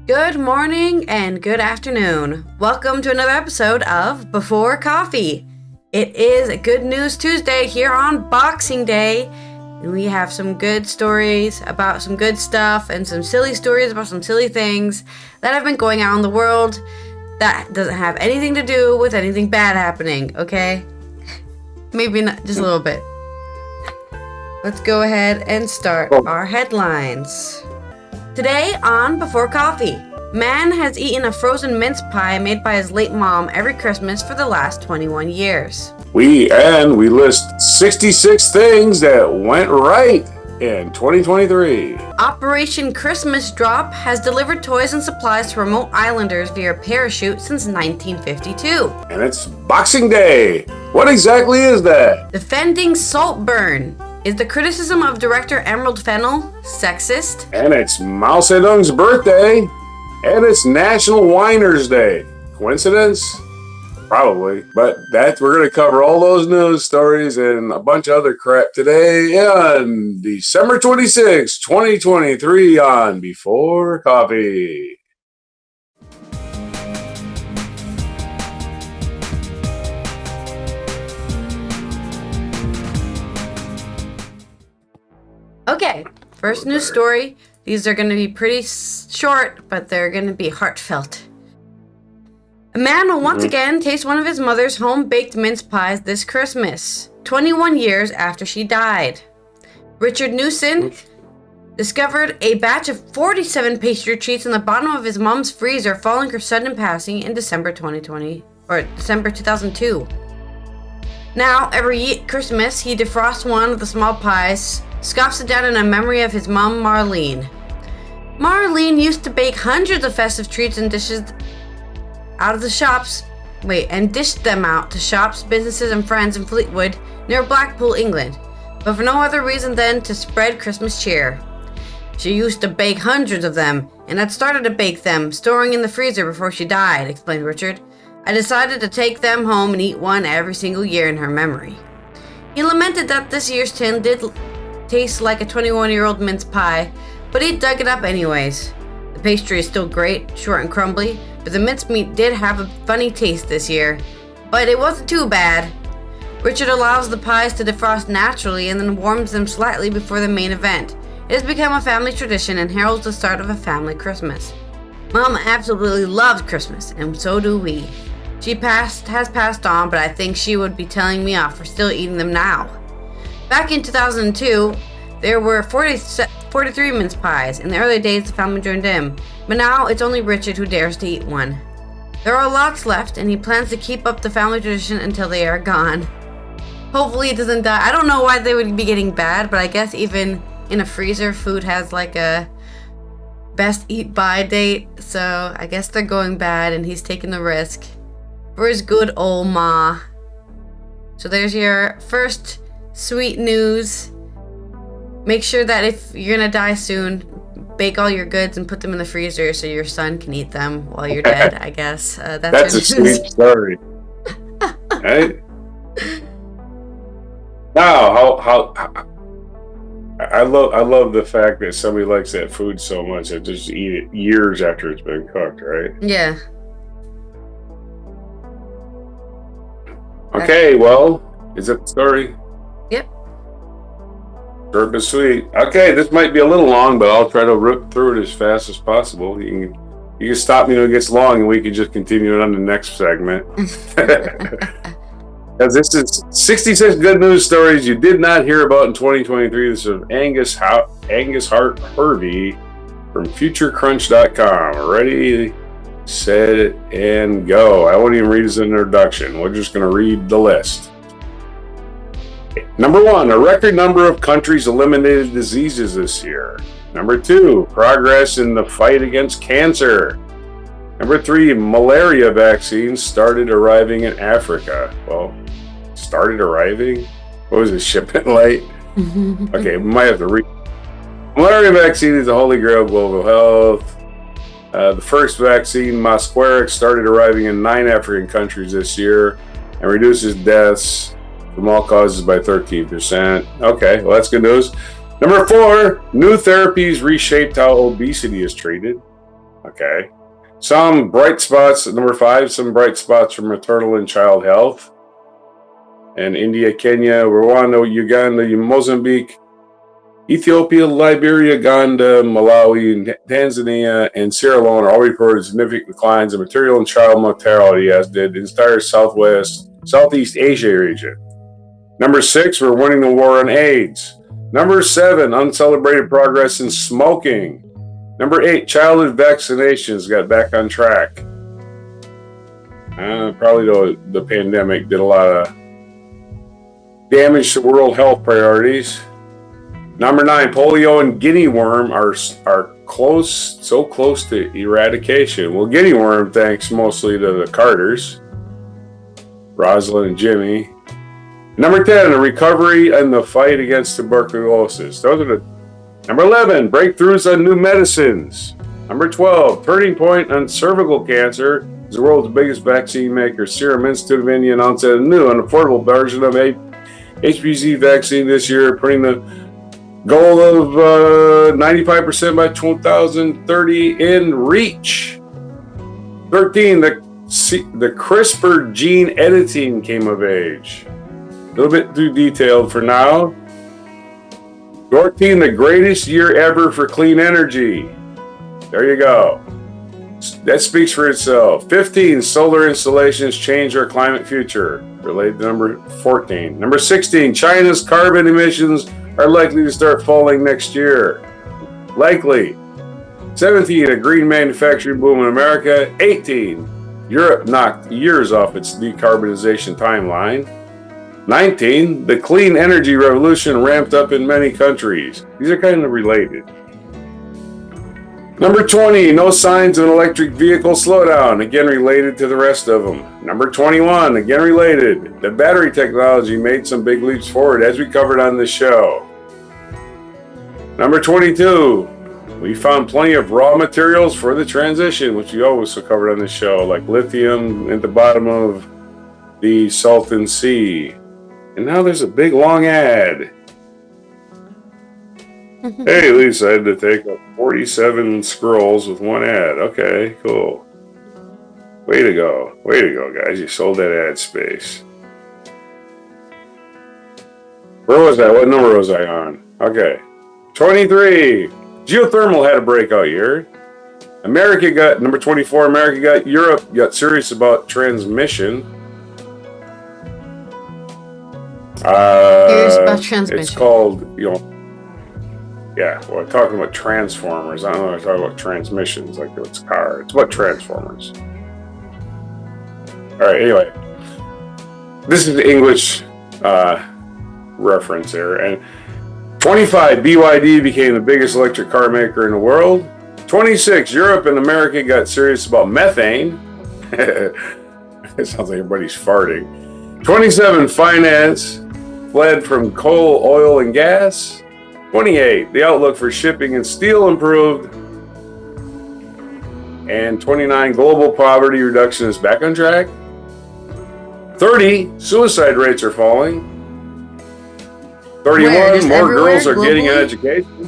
Good morning and good afternoon. Welcome to another episode of Before Coffee. It is Good News Tuesday here on Boxing Day, and we have some good stories about some good stuff and some silly stories about some silly things that have been going on in the world that doesn't have anything to do with anything bad happening, okay? Maybe not, just a little bit. Let's go ahead and start our headlines. Today on Before Coffee, man has eaten a frozen mince pie made by his late mom every Christmas for the last 21 years. We list 66 things that went right in 2023. Operation Christmas Drop has delivered toys and supplies to remote islanders via parachute since 1952. And it's Boxing Day. What exactly is that? Defending Saltburn. Is the criticism of director Emerald Fennell sexist? And it's Mao Zedong's birthday. And it's National Winers Day. Coincidence? Probably. But we're going to cover all those news stories and a bunch of other crap today on December 26, 2023 on Before Coffee. Okay, first news story. These are going to be pretty short, but they're going to be heartfelt. A man will once again taste one of his mother's home-baked mince pies this Christmas, 21 years after she died. Richard Newson discovered a batch of 47 pastry treats in the bottom of his mom's freezer following her sudden passing in December 2002. Now, every Christmas, he defrosts one of the small pies, scoffs it down in a memory of his mom, Marlene. Marlene used to bake hundreds of festive treats and dishes and dished them out to shops, businesses, and friends in Fleetwood, near Blackpool, England, but for no other reason than to spread Christmas cheer. She used to bake hundreds of them, and had started to bake them, storing in the freezer before she died, explained Richard. I decided to take them home and eat one every single year in her memory. He lamented that this year's tin did taste like a 21-year-old mince pie, but he dug it up anyways. The pastry is still great, short and crumbly, but the mincemeat did have a funny taste this year. But it wasn't too bad. Richard allows the pies to defrost naturally and then warms them slightly before the main event. It has become a family tradition and heralds the start of a family Christmas. Mom absolutely loves Christmas, and so do we. She has passed on, but I think she would be telling me off for still eating them now. Back in 2002, there were 43 mince pies. In the early days, the family joined in, but now it's only Richard who dares to eat one. There are lots left, and he plans to keep up the family tradition until they are gone. Hopefully it doesn't die. I don't know why they would be getting bad, but I guess even in a freezer, food has like a best eat by date, so I guess they're going bad, and he's taking the risk for his good old ma. So there's your first sweet news. Make sure that if you're gonna die soon, bake all your goods and put them in the freezer so your son can eat them while you're dead, I guess. That's a sweet story. Right? Now, how I love the fact that somebody likes that food so much that just eat it years after it's been cooked, right? Yeah. Okay, well, is it the story? Yep. Short but sweet. Okay, this might be a little long, but I'll try to rip through it as fast as possible. You can stop me when it gets long, and we can just continue it on the next segment. Because this is 66 good news stories you did not hear about in 2023. This is Angus Hart Hervey from FutureCrunch.com. Ready, set, and go. I won't even read his introduction. We're just going to read the list. Number 1, a record number of countries eliminated diseases this year. Number 2, progress in the fight against cancer. Number 3, malaria vaccines started arriving in Africa. Well, started arriving? What was it, shipment late? Okay, we might have to read. Malaria vaccine is the holy grail of global health. The first vaccine, Mosquirix, started arriving in 9 African countries this year and reduces deaths from all causes by 13%. Okay, well, that's good news. Number 4, new therapies reshaped how obesity is treated. Okay. Some bright spots, number 5, some bright spots for maternal and child health. And India, Kenya, Rwanda, Uganda, Mozambique, Ethiopia, Liberia, Uganda, Malawi, Tanzania, and Sierra Leone all reported significant declines in maternal and child mortality, as did the entire Southeast Asia region. Number 6, we're winning the war on AIDS. Number 7, uncelebrated progress in smoking. Number 8, childhood vaccinations got back on track. Probably the pandemic did a lot of damage to world health priorities. Number 9, polio and guinea worm are so close to eradication. Well, guinea worm, thanks mostly to the Carters, Rosalind and Jimmy. Number 10, the recovery and the fight against tuberculosis. Those are the. Number 11, breakthroughs on new medicines. Number 12, turning point on cervical cancer. As the world's biggest vaccine maker, Serum Institute of India announced a new and affordable version of a HPV vaccine this year, putting the goal of 95% by 2030 in reach. 13, the CRISPR gene editing came of age. A little bit too detailed for now. 14, the greatest year ever for clean energy. There you go. That speaks for itself. 15, solar installations change our climate future. Related to number 14. Number 16, China's carbon emissions are likely to start falling next year. Likely. 17, a green manufacturing boom in America. 18, Europe knocked years off its decarbonization timeline. 19, the clean energy revolution ramped up in many countries. These are kind of related. Number 20, no signs of an electric vehicle slowdown. Again, related to the rest of them. Number 21, again related. The battery technology made some big leaps forward, as we covered on this show. Number 22, we found plenty of raw materials for the transition, which we also covered on this show, like lithium at the bottom of the Salton Sea. And now there's a big long ad. Hey, Lisa, I had to take up 47 scrolls with one ad. Okay, cool. Way to go, guys. You sold that ad space. Where was I? What number was I on? Okay. 23. Geothermal had a breakout year. Number 24, Europe got serious about transmission. It's called, we're talking about transformers. I don't know if we're talking about transmissions, like it's car. It's about transformers. All right, anyway. This is the English reference here. And 25, BYD became the biggest electric car maker in the world. 26, Europe and America got serious about methane. It sounds like everybody's farting. 27, finance fled from coal, oil, and gas. 28, the outlook for shipping and steel improved. And 29, global poverty reduction is back on track. 30, suicide rates are falling. 31, more girls are getting an education.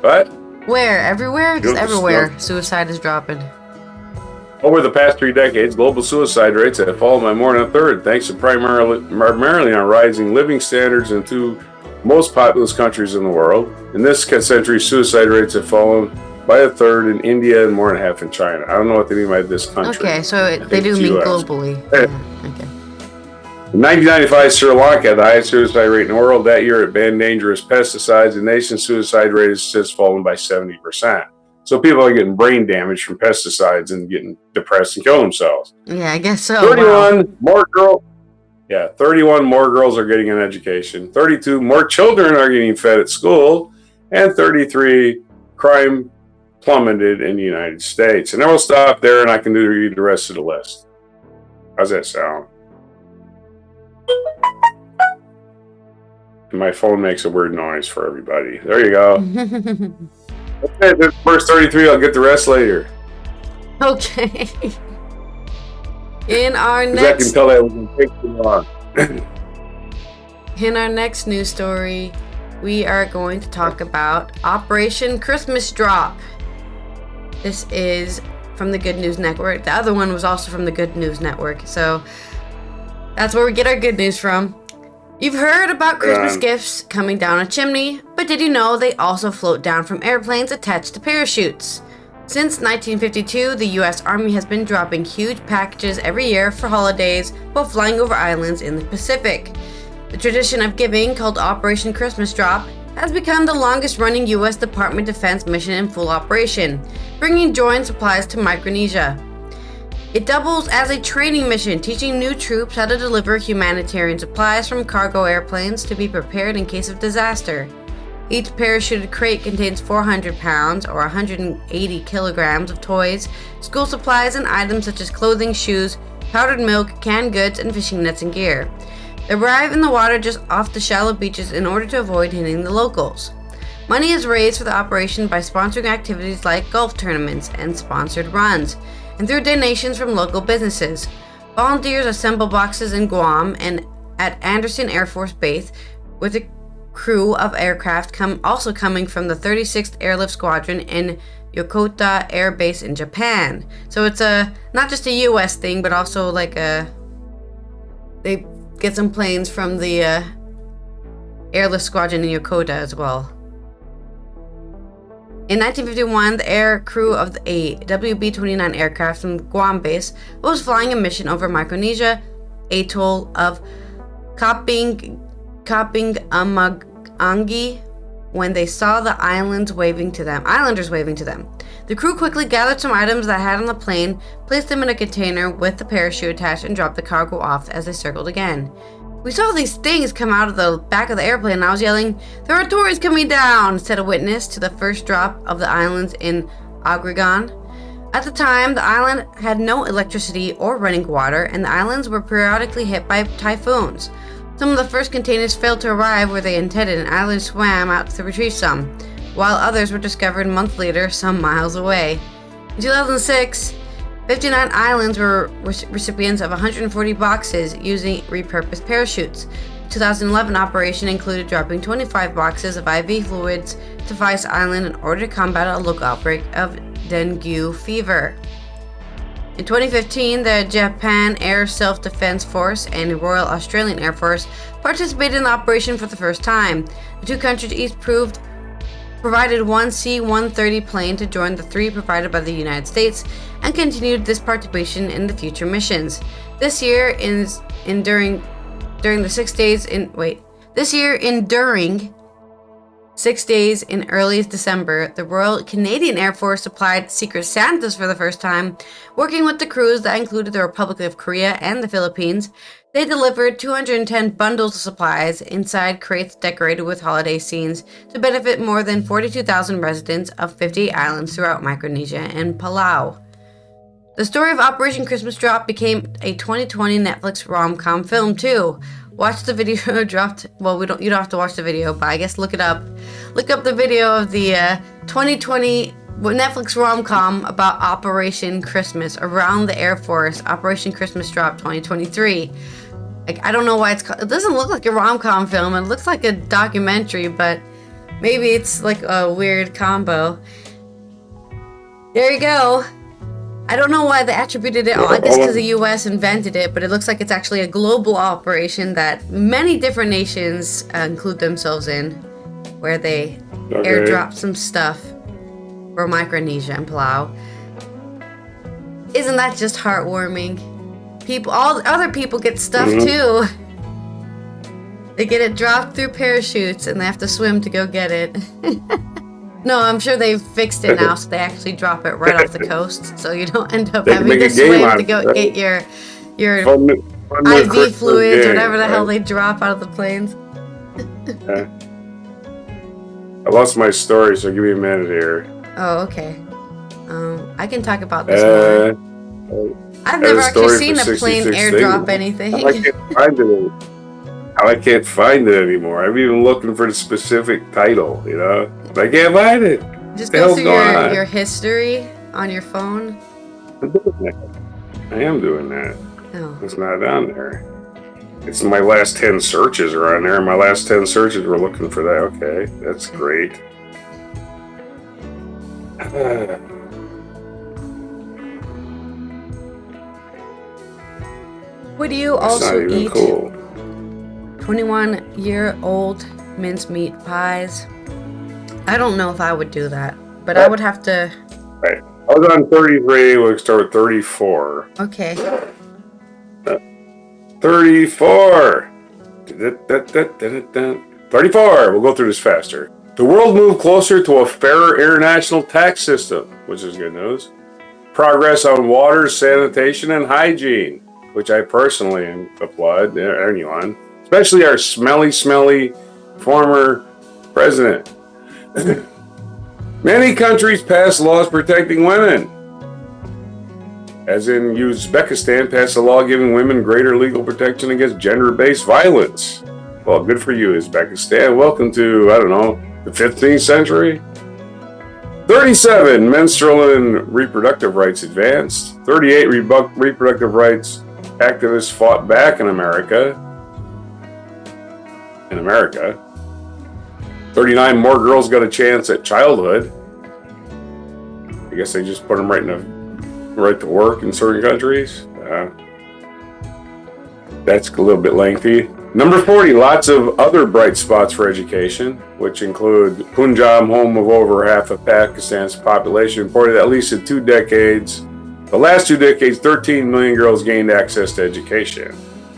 What? Where? Everywhere? Just everywhere. Suicide is dropping. Over the past 3 decades, global suicide rates have fallen by more than a third, thanks to primarily on rising living standards in 2 most populous countries in the world. In this century, suicide rates have fallen by a third in India and more than half in China. I don't know what they mean by this country. Okay, so they do mean globally. Yeah, okay. In 1995, Sri Lanka had the highest suicide rate in the world. That year, it banned dangerous pesticides. The nation's suicide rate has since fallen by 70%. So people are getting brain damage from pesticides and getting depressed and killing themselves. Yeah, I guess so. 31 more girls. Yeah, 31 more girls are getting an education. 32 more children are getting fed at school. And 33, crime plummeted in the United States. And then we'll stop there and I can read the rest of the list. How's that sound? My phone makes a weird noise for everybody. There you go. Okay, the first 33, I'll get the rest later. Okay. In our next... I can tell that was going to take too long. In our next news story, we are going to talk about Operation Christmas Drop. This is from the Good News Network. The other one was also from the Good News Network. So that's where we get our good news from. You've heard about Christmas gifts coming down a chimney, but did you know they also float down from airplanes attached to parachutes? Since 1952, the U.S. Army has been dropping huge packages every year for holidays while flying over islands in the Pacific. The tradition of giving, called Operation Christmas Drop, has become the longest-running U.S. Department of Defense mission in full operation, bringing joy and supplies to Micronesia. It doubles as a training mission, teaching new troops how to deliver humanitarian supplies from cargo airplanes to be prepared in case of disaster. Each parachuted crate contains 400 pounds or 180 kilograms of toys, school supplies, and items such as clothing, shoes, powdered milk, canned goods, and fishing nets and gear. They arrive in the water just off the shallow beaches in order to avoid hitting the locals. Money is raised for the operation by sponsoring activities like golf tournaments and sponsored runs, and through donations from local businesses. Volunteers assemble boxes in Guam and at Andersen Air Force Base with a crew of aircraft also coming from the 36th Airlift Squadron in Yokota Air Base in Japan. So it's not just a U.S. thing, but also like they get some planes from the Airlift Squadron in Yokota as well. In 1951, the air crew of a WB-29 aircraft from Guam base was flying a mission over Micronesia atoll of Kapingamangi when they saw the islanders waving to them. The crew quickly gathered some items that had on the plane, placed them in a container with the parachute attached, and dropped the cargo off as they circled again. "We saw these things come out of the back of the airplane, and I was yelling, 'There are tourists coming down,'" said a witness to the first drop of the islands in Agrigan. At the time, the island had no electricity or running water, and the islands were periodically hit by typhoons. Some of the first containers failed to arrive where they intended, and islanders swam out to retrieve some, while others were discovered a month later some miles away. In 2006, 59 islands were recipients of 140 boxes using repurposed parachutes. The 2011 operation included dropping 25 boxes of IV fluids to Vice Island in order to combat a local outbreak of dengue fever. In 2015, the Japan Air Self-Defense Force and the Royal Australian Air Force participated in the operation for the first time. The two countries each provided one C-130 plane to join the three provided by the United States, and continued this participation in the future missions. This year, enduring 6 days in early December, the Royal Canadian Air Force supplied Secret Santas for the first time, working with the crews that included the Republic of Korea and the Philippines. They delivered 210 bundles of supplies inside crates decorated with holiday scenes to benefit more than 42,000 residents of 58 islands throughout Micronesia and Palau. The story of Operation Christmas Drop became a 2020 Netflix rom-com film too. Watch the video dropped. Well, you don't have to watch the video, but I guess look it up. Look up the video of the 2020 Netflix rom-com about Operation Christmas around the Air Force, Operation Christmas Drop 2023. I don't know why it's called. It doesn't look like a rom-com film. It looks like a documentary, but maybe it's like a weird combo. There you go. I don't know why they attributed it. I guess because the U.S. invented it, but it looks like it's actually a global operation that many different nations include themselves in, where they airdrop some stuff for Micronesia and Palau. Isn't that just heartwarming? All other people get stuff too. They get it dropped through parachutes, and they have to swim to go get it. No, I'm sure they've fixed it now, so they actually drop it right off the coast, so you don't end up having to swim to go get your IV fluids, whatever the hell they drop out of the planes. I lost my story, so give me a minute here. Oh, okay. I can talk about this more. I've never actually seen a plane airdrop anything. I can't find it. I can't find it anymore. I'm even looking for the specific title, but I can't find it. Just go through your history on your phone. I'm doing that. I am doing that. Oh. It's not on there. It's my last 10 searches are on there. My last 10 searches were looking for that. Okay, that's great. Would you That's also not even eat cool. 21-year-old mincemeat pies? I don't know if I would do that, but I would have to... Right. I was on 33. We'll start with 34. Okay. 34. 34. We'll go through this faster. The world moved closer to a fairer international tax system, which is good news. Progress on water, sanitation, and hygiene, which I personally applaud anyone, especially our smelly former president. Many countries passed laws protecting women. As in Uzbekistan passed a law giving women greater legal protection against gender-based violence. Well, good for you, Uzbekistan. Welcome to, I don't know, the 15th century? 37, menstrual and reproductive rights advanced. 38, reproductive rights activists fought back in America. 39, more girls got a chance at childhood. I guess they just put them right to work in certain countries. That's a little bit lengthy. Number 40, lots of other bright spots for education, which include Punjab, home of over half of Pakistan's population, reported at least in 2 decades. The last 2 decades, 13 million girls gained access to education.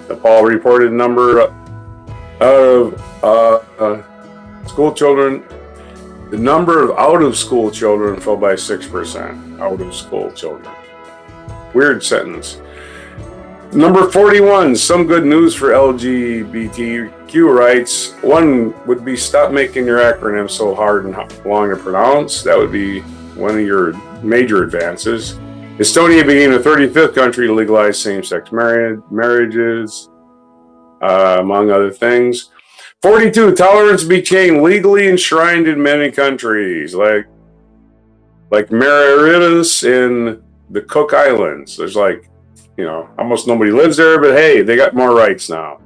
Nepal reported number of school children. The number of out-of-school children fell by 6%. Out-of-school children. Weird sentence. Number 41, some good news for LGBTQ rights. One would be stop making your acronym so hard and long to pronounce. That would be one of your major advances. Estonia became the 35th country to legalize same-sex marriages, among other things. 42, tolerance became legally enshrined in many countries, like Mauritius in the Cook Islands. There's almost nobody lives there, but hey, they got more rights now.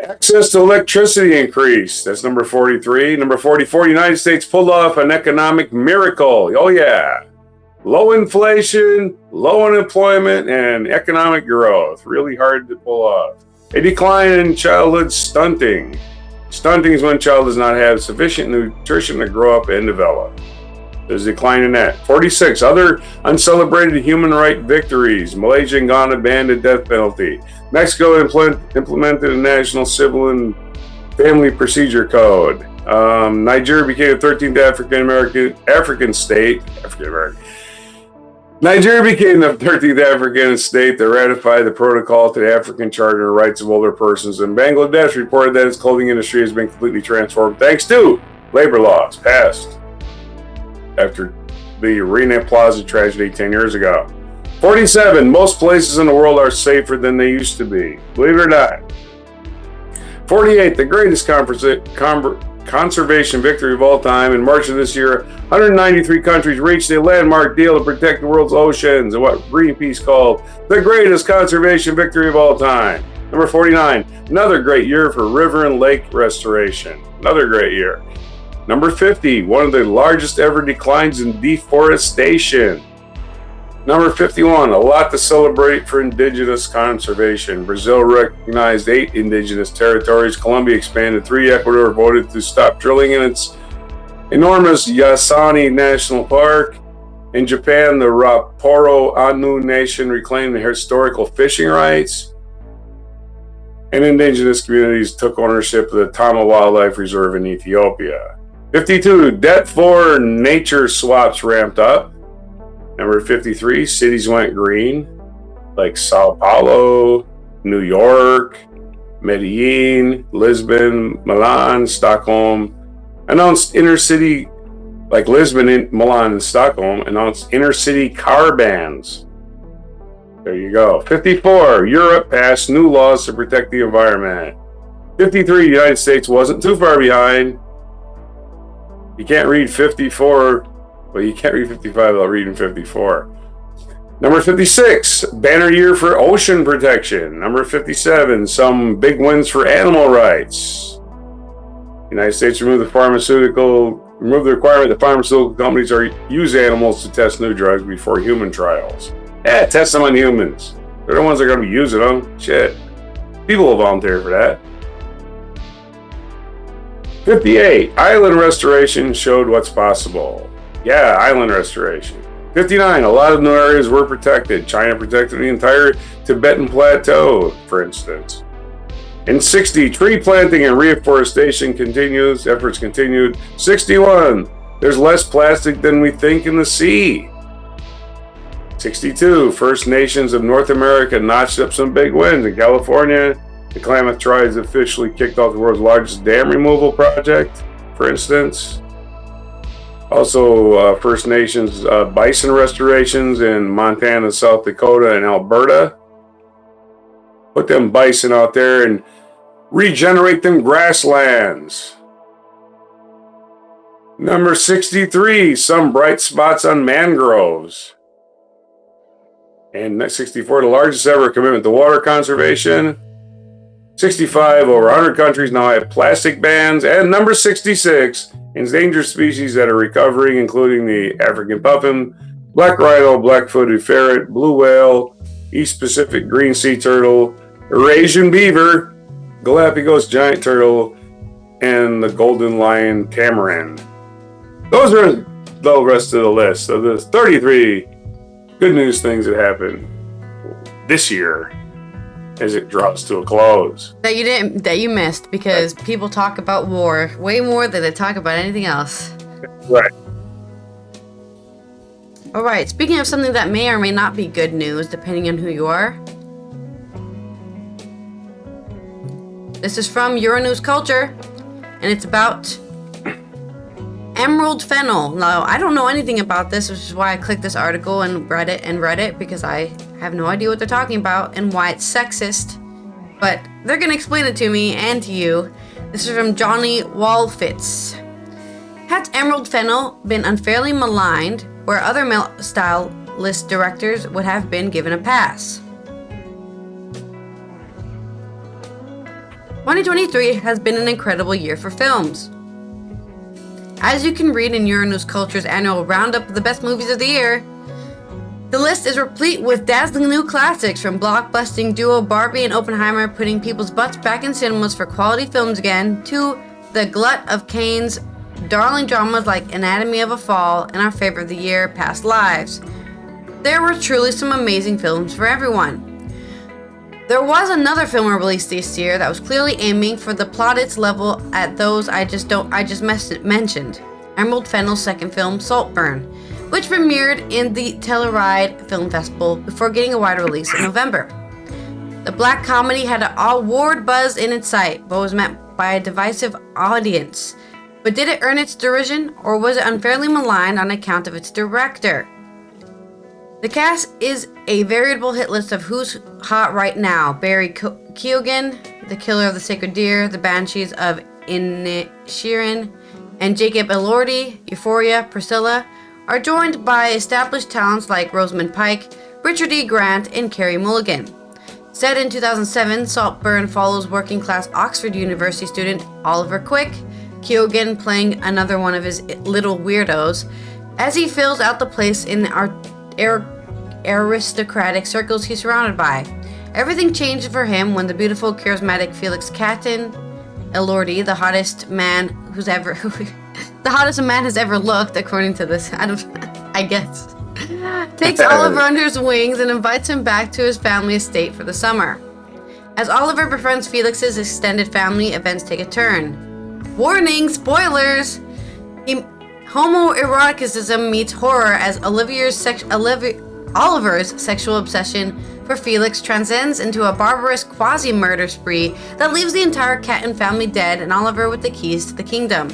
Access to electricity increased. That's number 43. Number 44, United States pulled off an economic miracle. Oh yeah. Low inflation, low unemployment, and economic growth. Really hard to pull off. A decline in childhood stunting. Stunting is when a child does not have sufficient nutrition to grow up and develop. There's a decline in that. 46, other uncelebrated human rights victories. Malaysia and Ghana banned the death penalty. Mexico implemented a national civil and family procedure code. Nigeria became the 13th African state. Nigeria became the 13th African state that ratified the protocol to the African Charter of Rights of Older Persons, and Bangladesh reported that its clothing industry has been completely transformed thanks to labor laws passed after the Rana Plaza tragedy 10 years ago. 47, most places in the world are safer than they used to be, believe it or not. 48, the greatest conservation victory of all time. In March of this year, 193 countries reached a landmark deal to protect the world's oceans, and what Greenpeace called the greatest conservation victory of all time. Number 49, another great year for river and lake restoration. Another great year. Number 50, one of the largest ever declines in deforestation. Number 51, a lot to celebrate for indigenous conservation. Brazil recognized 8 indigenous territories. Colombia expanded 3. Ecuador voted to stop drilling in its enormous Yasani National Park. In Japan, the Rapporo Anu Nation reclaimed the historical fishing rights. And indigenous communities took ownership of the Tama Wildlife Reserve in Ethiopia. 52, debt for nature swaps ramped up. Number 53, cities went green, like Sao Paulo, New York, Medellin, Lisbon, Milan, Stockholm. Announced inner-city, like Lisbon, Milan, and Stockholm, announced inner-city car bans. There you go. 54, Europe passed new laws to protect the environment. 53, the United States wasn't too far behind. You can't read 54. Well, you can't read 55 without reading 54. Number 56, banner year for ocean protection. Number 57, some big wins for animal rights. The United States removed the requirement that pharmaceutical companies use animals to test new drugs before human trials. Test them on humans. They're the ones that are going to be using them. Shit. People will volunteer for that. 58. Island restoration showed what's possible. Yeah, island restoration. 59. A lot of new areas were protected. China protected the entire Tibetan Plateau, for instance. In 60, tree planting and reforestation continues. Efforts continued. 61. There's less plastic than we think in the sea. 62. First Nations of North America notched up some big wins. In California, the Klamath Tribes officially kicked off the world's largest dam removal project, for instance. Also, First Nations bison restorations in Montana, South Dakota, and Alberta. Put them bison out there and regenerate them grasslands. Number 63, some bright spots on mangroves. And 64, the largest ever commitment to water conservation. 65, over 100 countries now have plastic bans. And number 66, endangered species that are recovering, including the African puffin, black rhino, black-footed ferret, blue whale, East Pacific green sea turtle, Eurasian beaver, Galapagos giant turtle, and the golden lion tamarin. Those are the rest of the list of the 33 good news things that happened this year as it draws to a close. That you missed, because people talk about war way more than they talk about anything else. Right. Alright, speaking of something that may or may not be good news, depending on who you are. This is from Euronews Culture, and it's about emerald fennel. Now, I don't know anything about this, which is why I clicked this article and read it, because I have no idea what they're talking about and why it's sexist. But they're going to explain it to me and to you. This is from Johnny Walfitz. Has emerald fennel been unfairly maligned where other stylist directors would have been given a pass? 2023 has been an incredible year for films. As you can read in Euronews Culture's annual roundup of the best movies of the year, the list is replete with dazzling new classics, from blockbusting duo Barbie and Oppenheimer putting people's butts back in cinemas for quality films again, to the glut of Kane's darling dramas like Anatomy of a Fall and our favorite of the year, Past Lives. There were truly some amazing films for everyone. There was another film released this year that was clearly aiming for the plaudits level at those I just mentioned. Emerald Fennel's second film, Saltburn, which premiered in the Telluride Film Festival before getting a wide release in November. The black comedy had an award buzz in its sight, but was met by a divisive audience. But did it earn its derision, or was it unfairly maligned on account of its director? The cast is a veritable hit list of who's hot right now. Barry Keoghan, the killer of the sacred deer, the banshees of Inisherin, and Jacob Elordi, Euphoria, Priscilla, are joined by established talents like Rosamund Pike, Richard E. Grant, and Carey Mulligan. Set in 2007, Saltburn follows working-class Oxford University student Oliver Quick, Keoghan playing another one of his little weirdos, as he fills out the place in aristocratic circles he's surrounded by. Everything changes for him when the beautiful, charismatic Felix Catton, Elordi, the hottest man a man has ever looked, according to this, I guess, takes Oliver under his wings and invites him back to his family estate for the summer. As Oliver befriends Felix's extended family, events take a turn. Warning, spoilers! Homoeroticism meets horror as Oliver's sexual obsession for Felix transcends into a barbarous quasi-murder spree that leaves the entire Catton family dead and Oliver with the keys to the kingdom.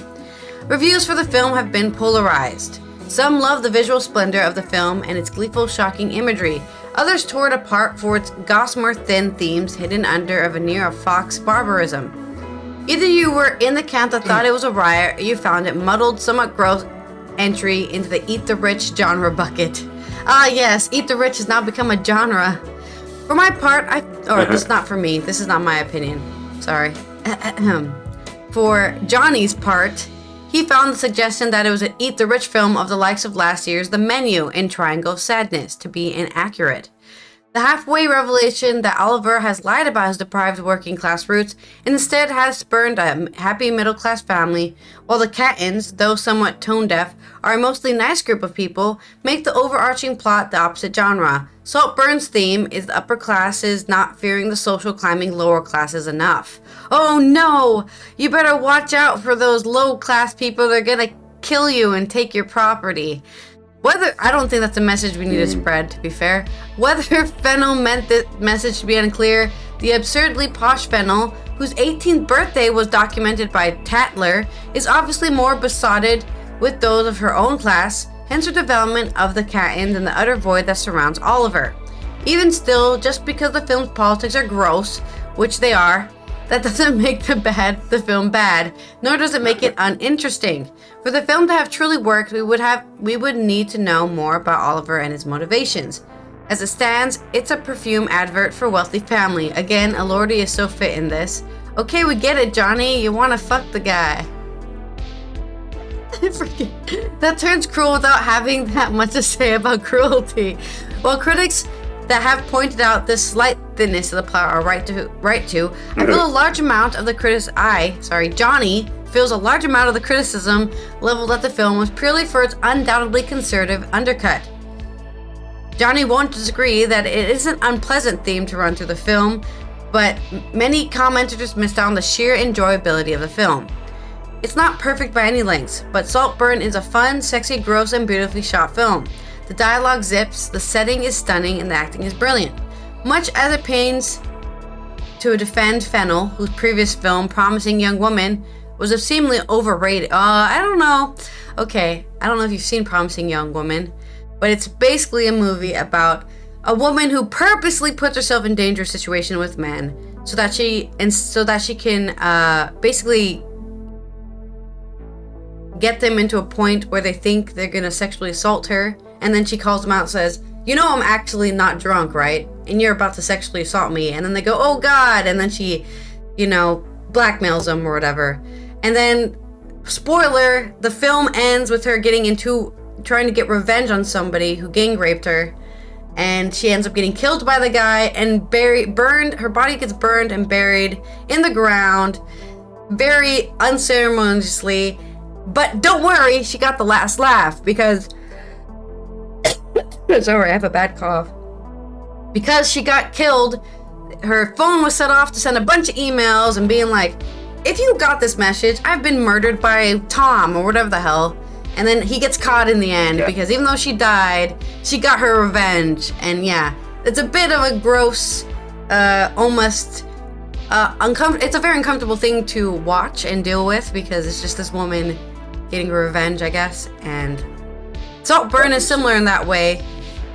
Reviews for the film have been polarized. Some love the visual splendor of the film and its gleeful, shocking imagery. Others tore it apart for its gossamer-thin themes hidden under a veneer of fox barbarism. Either you were in the camp that thought it was a riot, or you found it muddled, somewhat gross entry into the Eat the Rich genre bucket. Ah yes, Eat the Rich has now become a genre. For my part, this is not for me, this is not my opinion. Sorry. For Johnny's part, he found the suggestion that it was an Eat the Rich film of the likes of last year's The Menu in Triangle of Sadness to be inaccurate. The halfway revelation that Oliver has lied about his deprived working class roots and instead has spurned a happy middle class family, while the Cattons, though somewhat tone deaf, are a mostly nice group of people, make the overarching plot the opposite genre. Saltburn's theme is the upper classes not fearing the social climbing lower classes enough. Oh no! You better watch out for those low class people, they're gonna kill you and take your property. I don't think that's a message we need to spread, to be fair. Whether Fennel meant the message to be unclear, the absurdly posh Fennel, whose 18th birthday was documented by Tatler, is obviously more besotted with those of her own class, hence her development of the Cattons and the utter void that surrounds Oliver. Even still, just because the film's politics are gross, which they are, that doesn't make the film bad, nor does it make it uninteresting. For the film to have truly worked, we would need to know more about Oliver and his motivations. As it stands, it's a perfume advert for wealthy family. Again, Elordi is so fit in this. Okay, we get it, Johnny. You want to fuck the guy. That turns cruel without having that much to say about cruelty. While critics that have pointed out the slight thinness of the plot are right to. I feel a large amount of the Johnny feels a large amount of the criticism leveled at the film was purely for its undoubtedly conservative undercut. Johnny won't disagree that it is an unpleasant theme to run through the film, but many commenters missed out on the sheer enjoyability of the film. It's not perfect by any lengths, but Saltburn is a fun, sexy, gross, and beautifully shot film. The dialogue zips, the setting is stunning, and the acting is brilliant. Much as it pains to defend Fennel, whose previous film, Promising Young Woman, was obscenely overrated. I don't know. Okay, I don't know if you've seen Promising Young Woman, but it's basically a movie about a woman who purposely puts herself in dangerous situation with men so that she can basically get them into a point where they think they're gonna sexually assault her, and then she calls them out and says, "You know I'm actually not drunk, right? And you're about to sexually assault me." And then they go, "Oh God," and then she, blackmails them or whatever. And then, spoiler, the film ends with her trying to get revenge on somebody who gang raped her, and she ends up getting killed by the guy and burned. Her body gets burned and buried in the ground, very unceremoniously. But don't worry, she got the last laugh because sorry, I have a bad cough. Because she got killed, her phone was set off to send a bunch of emails and being like, "If you got this message, I've been murdered by Tom," or whatever the hell. And then he gets caught in the end because even though she died, she got her revenge. And yeah, it's a bit of a gross, almost it's a very uncomfortable thing to watch and deal with because it's just this woman getting her revenge, I guess. And Saltburn is similar in that way.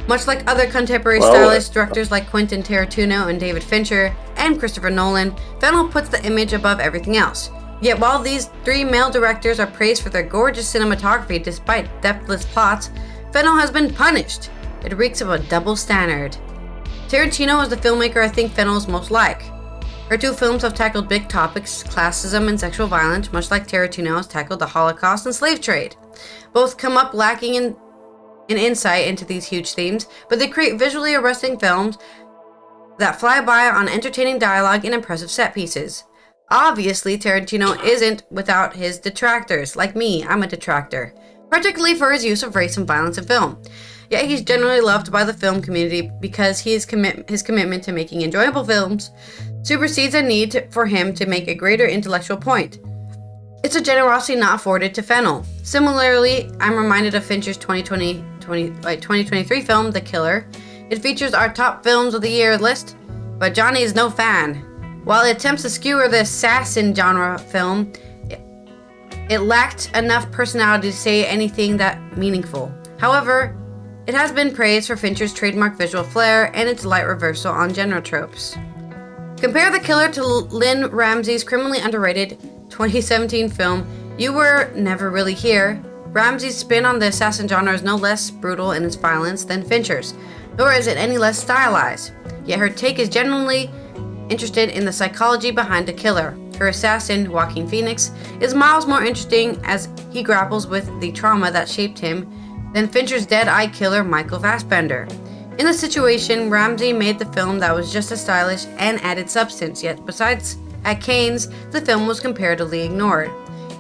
Much like other contemporary stylish directors like Quentin Tarantino and David Fincher and Christopher Nolan, Fennel puts the image above everything else. Yet while these three male directors are praised for their gorgeous cinematography despite depthless plots, Fennel has been punished. It reeks of a double standard. Tarantino is the filmmaker I think Fennel is most like. Her two films have tackled big topics, classism and sexual violence, much like Tarantino has tackled the Holocaust and slave trade. Both come up lacking in insight into these huge themes, but they create visually arresting films that fly by on entertaining dialogue and impressive set pieces. Obviously, Tarantino isn't without his detractors. Like me, I'm a detractor, particularly for his use of race and violence in film. Yet he's generally loved by the film community because his commitment to making enjoyable films supersedes a need for him to make a greater intellectual point. It's a generosity not afforded to Fennel. Similarly, I'm reminded of Fincher's 2023 film, The Killer. It features our top films of the year list, but Johnny is no fan. While it attempts to skewer the assassin genre film, it lacked enough personality to say anything that meaningful. However, it has been praised for Fincher's trademark visual flair and its light reversal on genre tropes. Compare The Killer to Lynn Ramsey's criminally underrated 2017 film, You Were Never Really Here. Ramsey's spin on the assassin genre is no less brutal in its violence than Fincher's, nor is it any less stylized. Yet her take is genuinely interested in the psychology behind the killer. Her assassin, Joaquin Phoenix, is miles more interesting as he grapples with the trauma that shaped him than Fincher's dead-eye killer, Michael Fassbender. In the situation, Ramsey made the film that was just as stylish and added substance, yet besides at Cannes, the film was comparatively ignored.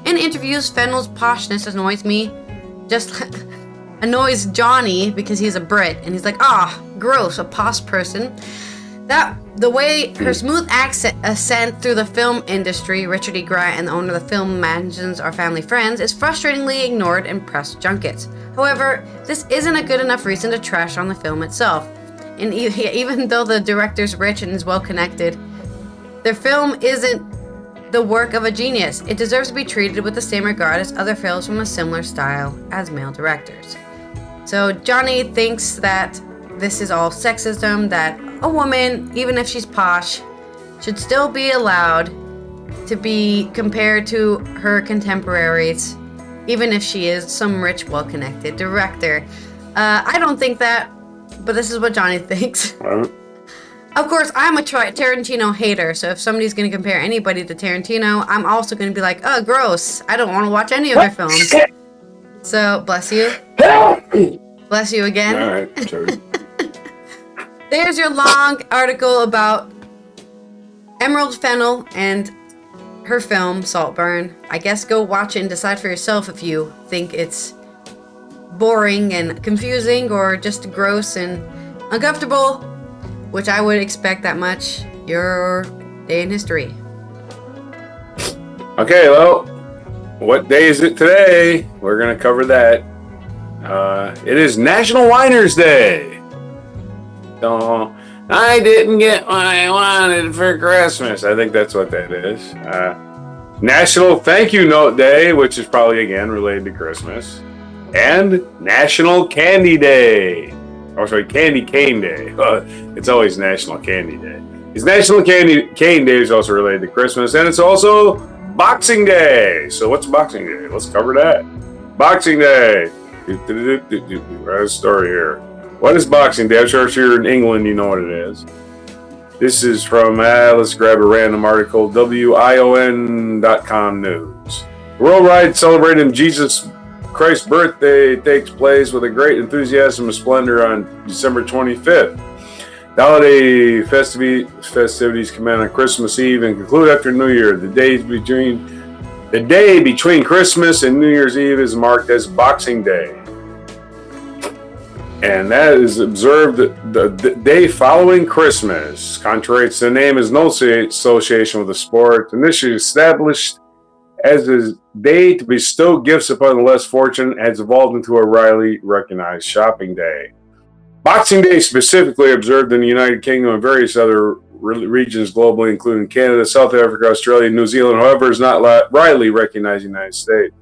In interviews, Fennell's poshness annoys me, just annoys Johnny because he's a Brit, and he's like, gross, a posh person. That the way her smooth ascent through the film industry, Richard E. Grant and the owner of the film imagines our family friends, is frustratingly ignored in press junkets. However, this isn't a good enough reason to trash on the film itself. And even though the director's rich and is well connected, their film isn't the work of a genius. It deserves to be treated with the same regard as other films from a similar style as male directors. So Johnny thinks that this is all sexism, that a woman, even if she's posh, should still be allowed to be compared to her contemporaries, even if she is some rich, well-connected director. I don't think that, but this is what Johnny thinks. Of course, I'm a Tarantino hater, so if somebody's going to compare anybody to Tarantino, I'm also going to be like, oh, gross. I don't want to watch any of their films. So, bless you. Bless you again. All right, sorry. There's your long article about Emerald Fennell and her film, Saltburn. I guess go watch it and decide for yourself if you think it's boring and confusing or just gross and uncomfortable, which I would expect that much. Your day in history. Okay, well, what day is it today? We're going to cover that. It is National Winers Day. So, I didn't get what I wanted for Christmas. I think that's what that is. National Thank You Note Day, which is probably, again, related to Christmas. And National Candy Day. Oh, sorry, Candy Cane Day. It's always National Candy Day. It's National Candy Cane Day is also related to Christmas. And it's also Boxing Day. So what's Boxing Day? Let's cover that. Boxing Day. Right, a story here. What is Boxing Day? I'm sure if you're in England, you know what it is. This is from, let's grab a random article, WION.com news. Worldwide celebrating Jesus Christ's birthday takes place with a great enthusiasm and splendor on December 25th. The holiday festivities commence on Christmas Eve and conclude after New Year. The day between Christmas and New Year's Eve is marked as Boxing Day. And that is observed the day following Christmas. Contrary to the name, is no association with the sport. Initially established as a day to bestow gifts upon the less fortunate, has evolved into a widely recognized shopping day. Boxing Day specifically observed in the United Kingdom and various other regions globally, including Canada, South Africa, Australia, and New Zealand, however, is not widely recognized in the United States.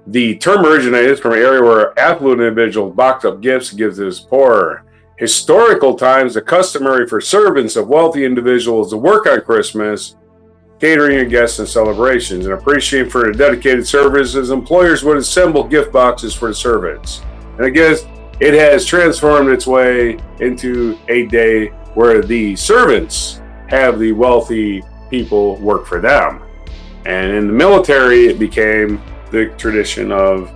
The term originated from an area where affluent individuals box up gifts and give to the poor. Historical times, the customary for servants of wealthy individuals to work on Christmas, catering your guests and celebrations, and appreciating for their dedicated services, employers would assemble gift boxes for the servants. And I guess it has transformed its way into a day where the servants have the wealthy people work for them. And in the military, it became the tradition of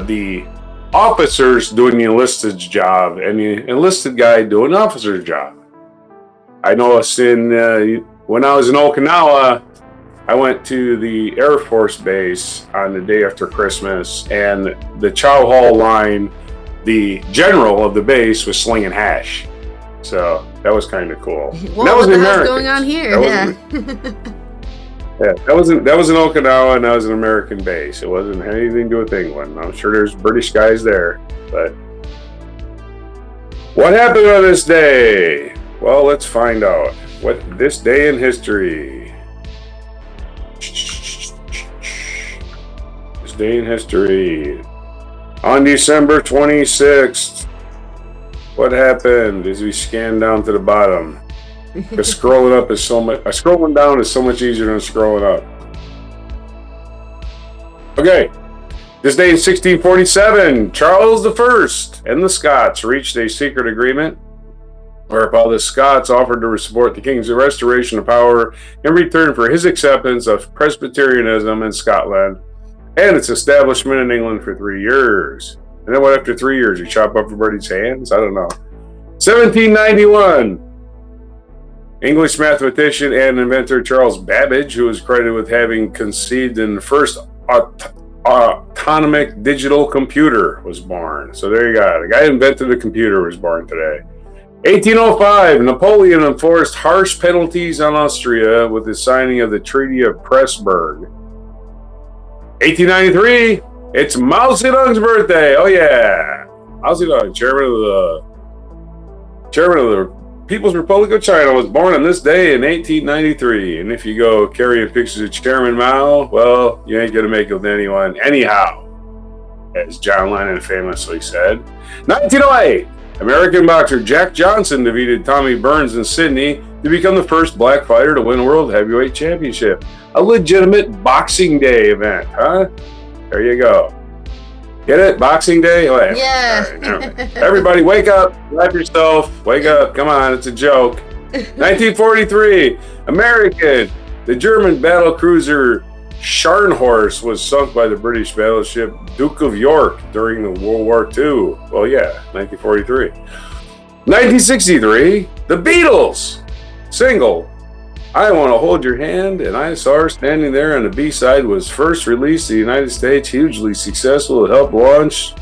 the officers doing the enlisted job and the enlisted guy doing the officer's job. I noticed when I was in Okinawa, I went to the Air Force Base on the day after Christmas, and the Chow Hall line, the general of the base was slinging hash. So that was kind of cool. Well, that was what the hell's going on here? Yeah, that was in Okinawa, and that was an American base. It wasn't anything to do with England. I'm sure there's British guys there, but what happened on this day? Well, let's find out. What this day in history? This day in history. On December 26th, what happened as we scan down to the bottom? Because scrolling down is so much easier than scrolling up. Okay. This day in 1647, Charles I and the Scots reached a secret agreement whereby the Scots offered to support the king's restoration of power in return for his acceptance of Presbyterianism in Scotland and its establishment in England for 3 years. And then what after 3 years? You chop up everybody's hands? I don't know. 1791. English mathematician and inventor Charles Babbage, who is credited with having conceived in the first autonomic digital computer, was born. So there you go. The guy who invented the computer was born today. 1805, Napoleon enforced harsh penalties on Austria with the signing of the Treaty of Pressburg. 1893, it's Mao Zedong's birthday. Oh yeah, Mao Zedong, chairman of the People's Republic of China, was born on this day in 1893. And if you go carrying pictures of Chairman Mao, well, you ain't gonna make it with anyone anyhow, as John Lennon famously said. 1908. American boxer Jack Johnson defeated Tommy Burns in Sydney to become the first black fighter to win a World Heavyweight Championship. A legitimate Boxing Day event, huh? There you go. Get it? Boxing Day? Oh, yeah. Right, everybody wake up. Grab yourself. Wake up. Come on. It's a joke. 1943. American. The German battle cruiser Scharnhorst was sunk by the British battleship Duke of York during the World War II. Well, yeah, 1943. 1963, the Beatles single I Want to Hold Your Hand and I Saw Her Standing There on the B-side was first released in the United States, hugely successful to help launch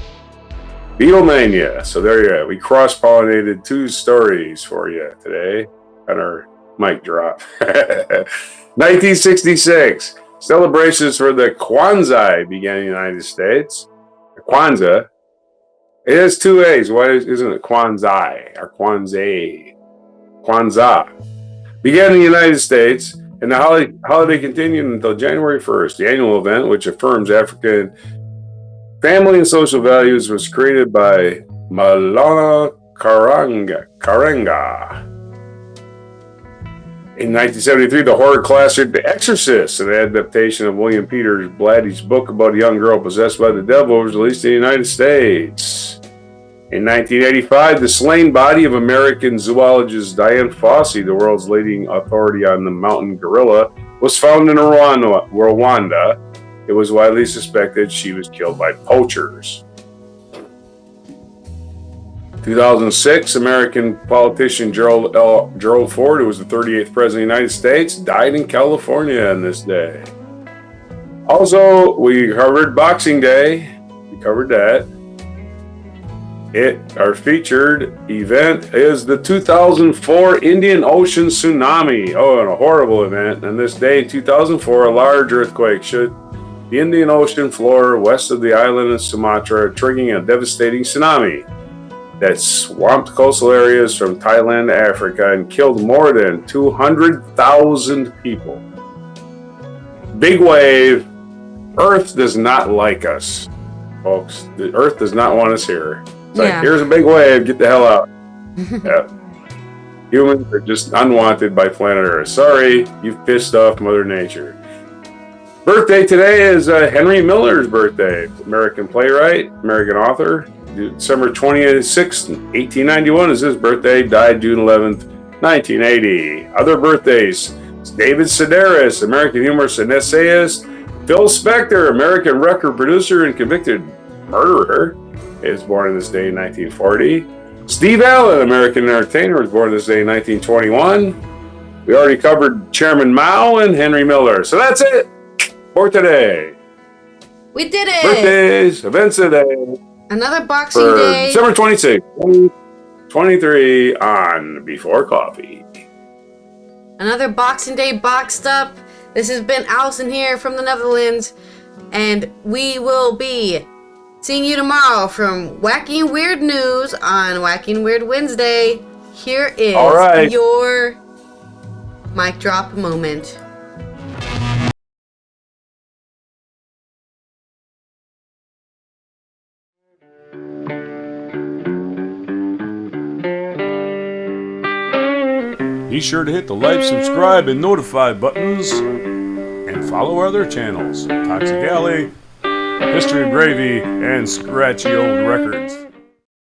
Beatlemania. So there you go. We cross-pollinated 2 stories for you today on our mic drop. 1966. Celebrations for the Kwanzaa began in the United States. Kwanzaa. It has 2 A's. Why isn't it Kwanzaa or Kwanzaa? Kwanzaa. Began in the United States, and the holiday continued until January 1st. The annual event, which affirms African family and social values, was created by Maulana Karenga. In 1973, the horror classic The Exorcist, an adaptation of William Peter Blatty's book about a young girl possessed by the devil, was released in the United States. In 1985, the slain body of American zoologist Diane Fossey, the world's leading authority on the mountain gorilla, was found in Rwanda. It was widely suspected she was killed by poachers. 2006, American politician Gerald Ford, who was the 38th president of the United States, died in California on this day. Also, we covered Boxing Day. We covered that. Our featured event is the 2004 Indian Ocean tsunami. Oh, and a horrible event. On this day in 2004, a large earthquake shook the Indian Ocean floor west of the island of Sumatra, triggering a devastating tsunami that swamped coastal areas from Thailand to Africa and killed more than 200,000 people. Big wave. Earth does not like us, folks. The Earth does not want us here. It's like, here's a big wave, get the hell out. Yeah. Humans are just unwanted by planet Earth. Sorry, you've pissed off Mother Nature. Birthday today is Henry Miller's birthday. American playwright, American author. December 26th, 1891 is his birthday. Died June 11th, 1980. Other birthdays: David Sedaris, American humorist and essayist. Phil Spector, American record producer and convicted murderer, is born on this day in 1940. Steve Allen, American entertainer, was born this day in 1921. We already covered Chairman Mao and Henry Miller. So that's it for today. We did it! Birthdays, events today. Another Boxing Day. December 26th, 2023 on Before Coffee. Another Boxing Day boxed up. This has been Allison here from the Netherlands. And we will be seeing you tomorrow from Wacky and Weird News on Wacky and Weird Wednesday. Here is your mic drop moment. Be sure to hit the like, subscribe, and notify buttons, and follow our other channels, Toxic Alley, History of Gravy, and Scratchy Old Records.